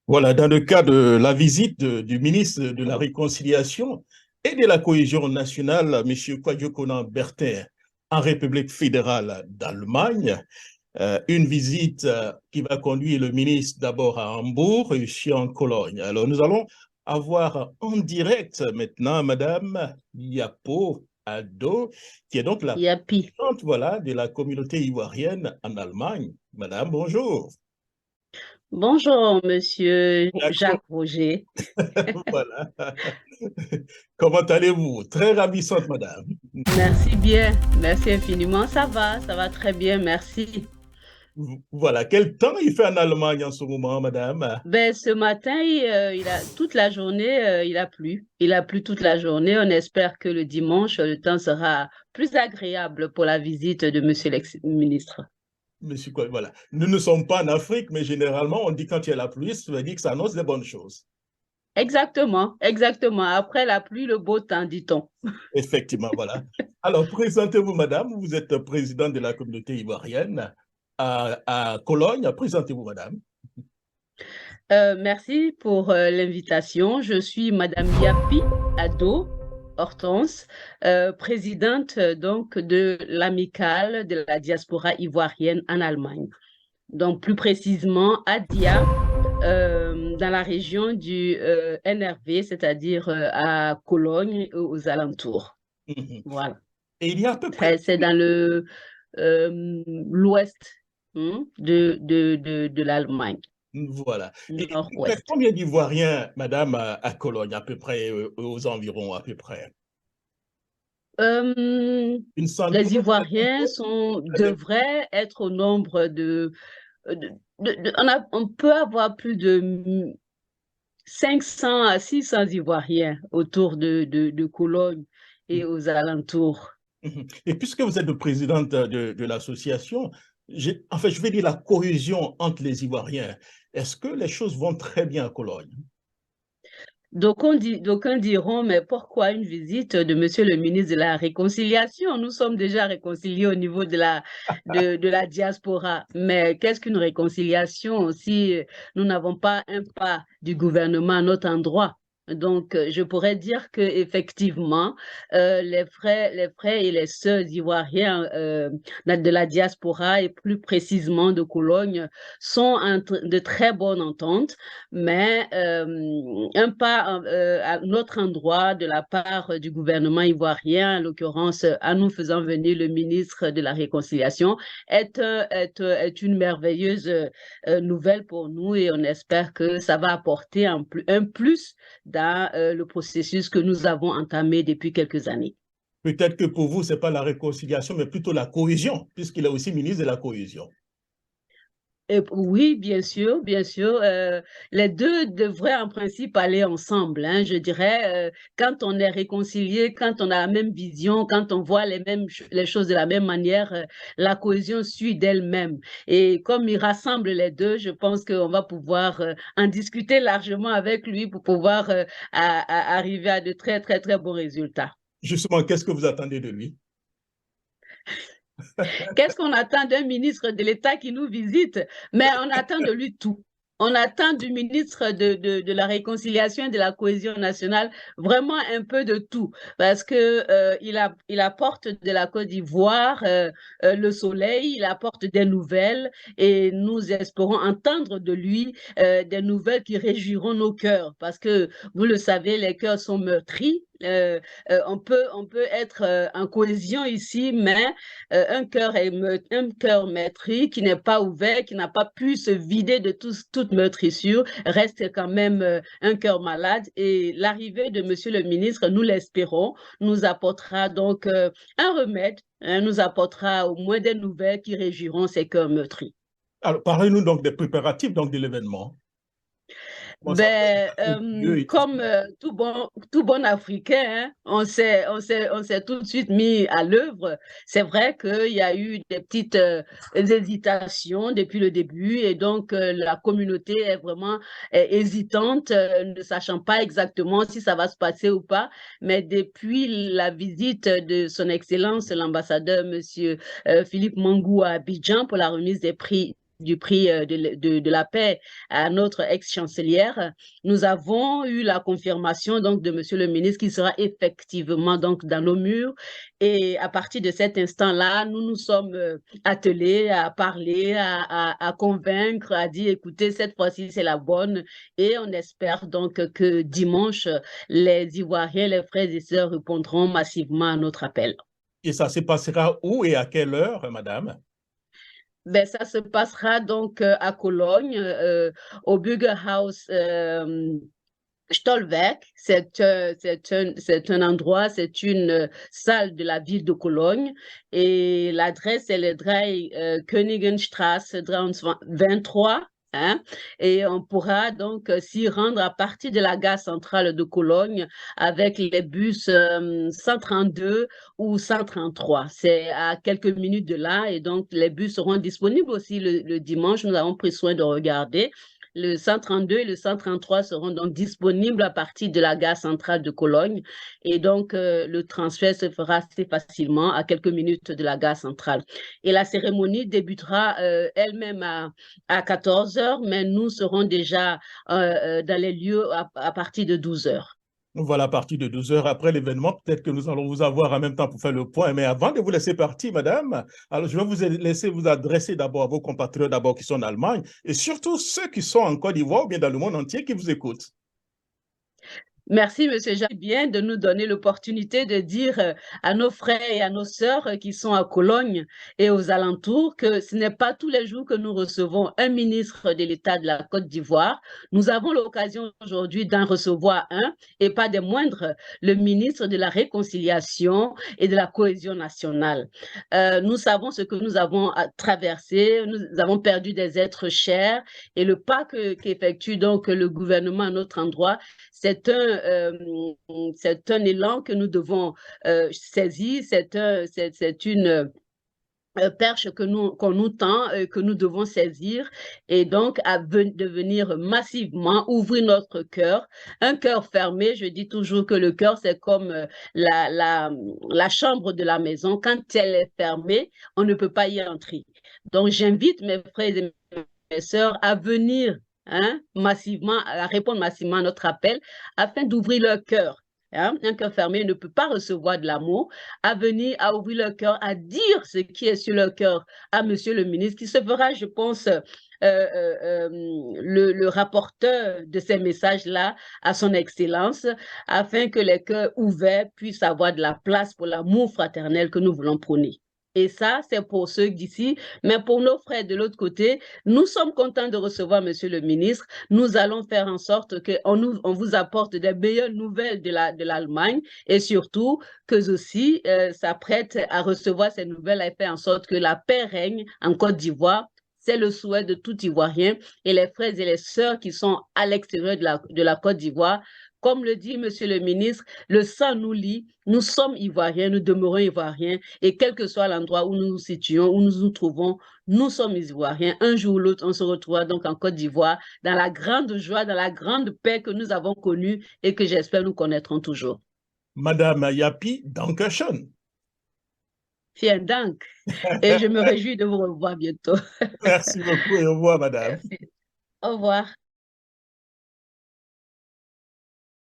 Voilà, dans le cas de la visite du ministre de la Réconciliation et de la Cohésion nationale, M. Kwadjo Bertin, en République fédérale d'Allemagne, une visite qui va conduire le ministre d'abord à Hambourg et puis en Cologne. Alors, nous allons avoir en direct maintenant Madame Yapo Ado, qui est donc la Yapi. présidente, voilà, de la communauté ivoirienne en Allemagne. Madame, bonjour. Bonjour, monsieur D'accord. Jacques Roger. Voilà. Comment allez-vous? Très ravissante, madame. Merci bien, merci infiniment. Ça va très bien, merci. Voilà. Quel temps il fait en Allemagne en ce moment, madame? Ben, ce matin, il a toute la journée, il a plu. Il a plu toute la journée. On espère que le dimanche, le temps sera plus agréable pour la visite de monsieur l'ex-ministre. Monsieur, quoi, voilà. Nous ne sommes pas en Afrique, mais généralement, on dit quand il y a la pluie, ça veut dire que ça annonce des bonnes choses. Exactement, exactement. Après la pluie, le beau temps, dit-on. Effectivement, voilà. Alors, présentez-vous, madame. Vous êtes présidente de la communauté ivoirienne à Cologne. Présentez-vous, madame. Merci pour l'invitation. Je suis Madame Yapi Ado Hortense, présidente donc de l'amicale de la diaspora ivoirienne en Allemagne. Donc plus précisément à Dia, dans la région du NRV, c'est-à-dire à Cologne et aux alentours. Mhm. Voilà. Et il y a à peu près, C'est dans le l'ouest de l'Allemagne, voilà. Et à peu près nord-ouest. combien d'Ivoiriens, madame, à Cologne, à peu près, aux environs, à peu près? Euh, Une centaine, les Ivoiriens ça dépend. devraient être au nombre on peut avoir plus de 500 à 600 Ivoiriens autour de Cologne et aux alentours. Mhm. Et puisque vous êtes le présidente de l'association, en fait, je vais dire la cohésion entre les Ivoiriens. Est-ce que les choses vont très bien à Cologne? D'aucuns diront, mais pourquoi une visite de Monsieur le ministre de la Réconciliation? Nous sommes déjà réconciliés au niveau de la diaspora. Mais qu'est-ce qu'une réconciliation si nous n'avons pas un pas du gouvernement à notre endroit? Donc, je pourrais dire que effectivement, les frères et les sœurs ivoiriens de la diaspora et plus précisément de Cologne sont de très bonne entente, mais un pas à notre endroit de la part du gouvernement ivoirien, en l'occurrence en nous faisant venir le ministre de la Réconciliation, est une merveilleuse nouvelle pour nous et on espère que ça va apporter un plus dans le processus que nous avons entamé depuis quelques années. Peut-être que pour vous, ce n'est pas la réconciliation, mais plutôt la cohésion, puisqu'il est aussi ministre de la cohésion. Oui, bien sûr, bien sûr. Les deux devraient en principe aller ensemble, hein, je dirais. Quand on est réconcilié, quand on a la même vision, quand on voit les choses de la même manière, la cohésion suit d'elle-même. Et comme il rassemble les deux, je pense qu'on va pouvoir en discuter largement avec lui pour pouvoir arriver à de très, très, très bons résultats. Justement, qu'est-ce que vous attendez de lui? Qu'est-ce qu'on attend d'un ministre de l'État qui nous visite? Mais on attend de lui tout. On attend du ministre de la Réconciliation et de la Cohésion nationale vraiment un peu de tout, parce que il apporte de la Côte d'Ivoire le soleil, il apporte des nouvelles et nous espérons entendre de lui des nouvelles qui réjouiront nos cœurs, parce que vous le savez, les cœurs sont meurtris. On peut être en cohésion ici, mais un cœur meurtri qui n'est pas ouvert, qui n'a pas pu se vider de toute meurtrissure, reste quand même un cœur malade. Et l'arrivée de Monsieur le ministre, nous l'espérons, nous apportera donc un remède, hein, nous apportera au moins des nouvelles qui régiront ces cœurs meurtris. Alors, parlez-nous donc des préparatifs donc, de l'événement. Comment ça se Ben, passe? Lieu et tout ça. comme tout bon Africain, hein, on s'est tout de suite mis à l'œuvre. C'est vrai qu'il y a eu des petites hésitations depuis le début et donc la communauté est vraiment hésitante, ne sachant pas exactement si ça va se passer ou pas. Mais depuis la visite de Son Excellence, l'ambassadeur Monsieur Philippe Mangou à Abidjan pour la remise des prix du prix de la paix à notre ex-chancelière, nous avons eu la confirmation donc de Monsieur le ministre qui sera effectivement donc dans nos murs. Et à partir de cet instant-là, nous nous sommes attelés à parler, à convaincre, à dire écoutez, cette fois-ci c'est la bonne. Et on espère donc que dimanche, les Ivoiriens, les frères et sœurs répondront massivement à notre appel. Et ça se passera où et à quelle heure, madame? Ben, ça se passera donc à Cologne, au Bürgerhaus Stolberg. C'est un endroit, c'est une salle de la ville de Cologne. Et l'adresse, c'est le 3 Königenstraße 23. Hein, et on pourra donc s'y rendre à partir de la gare centrale de Cologne avec les bus 132 ou 133. C'est à quelques minutes de là et donc les bus seront disponibles aussi le dimanche. Nous avons pris soin de regarder. Le 132 et le 133 seront donc disponibles à partir de la gare centrale de Cologne. Et donc, le transfert se fera assez facilement à quelques minutes de la gare centrale. Et la cérémonie débutera elle-même à 14 heures, mais nous serons déjà dans les lieux à partir de 12 heures. Voilà, à partir de 12 heures après l'événement, peut-être que nous allons vous avoir en même temps pour faire le point. Mais avant de vous laisser partir, madame, alors je vais vous laisser vous adresser d'abord à vos compatriotes d'abord qui sont en Allemagne et surtout ceux qui sont en Côte d'Ivoire ou bien dans le monde entier qui vous écoutent. Merci, Monsieur Jean, bien de nous donner l'opportunité de dire à nos frères et à nos sœurs qui sont à Cologne et aux alentours que ce n'est pas tous les jours que nous recevons un ministre de l'État de la Côte d'Ivoire. Nous avons l'occasion aujourd'hui d'en recevoir un, et pas des moindres, le ministre de la Réconciliation et de la Cohésion nationale. Nous savons ce que nous avons traversé, nous avons perdu des êtres chers, et le pas qu'effectue donc le gouvernement à notre endroit, c'est un élan que nous devons saisir, c'est une perche qu'on nous tend, que nous devons saisir, et donc de venir massivement ouvrir notre cœur. Un cœur fermé, je dis toujours que le cœur, c'est comme la chambre de la maison. Quand elle est fermée, on ne peut pas y entrer. Donc, j'invite mes frères et mes sœurs à venir massivement, à répondre massivement à notre appel afin d'ouvrir leur cœur. Un cœur fermé ne peut pas recevoir de l'amour, à venir, à ouvrir leur cœur, à dire ce qui est sur leur cœur à Monsieur le ministre, qui se fera, je pense, le rapporteur de ces messages-là à son Excellence, afin que les cœurs ouverts puissent avoir de la place pour l'amour fraternel que nous voulons prôner. Et ça, c'est pour ceux d'ici. Mais pour nos frères de l'autre côté, nous sommes contents de recevoir Monsieur le ministre. Nous allons faire en sorte qu'on vous apporte des meilleures nouvelles de l'Allemagne et surtout que aussi s'apprête à recevoir ces nouvelles et faire en sorte que la paix règne en Côte d'Ivoire. C'est le souhait de tout Ivoirien et les frères et les sœurs qui sont à l'extérieur de la Côte d'Ivoire. Comme le dit Monsieur le ministre, le sang nous lie, nous sommes Ivoiriens, nous demeurons Ivoiriens, et quel que soit l'endroit où nous nous situons, où nous nous trouvons, nous sommes Ivoiriens. Un jour ou l'autre, on se retrouvera donc en Côte d'Ivoire, dans la grande joie, dans la grande paix que nous avons connue et que j'espère nous connaîtrons toujours. Madame Yapi, dankeschön. Vielen Dank. Et je me réjouis de vous revoir bientôt. Merci beaucoup et au revoir, madame. Au revoir.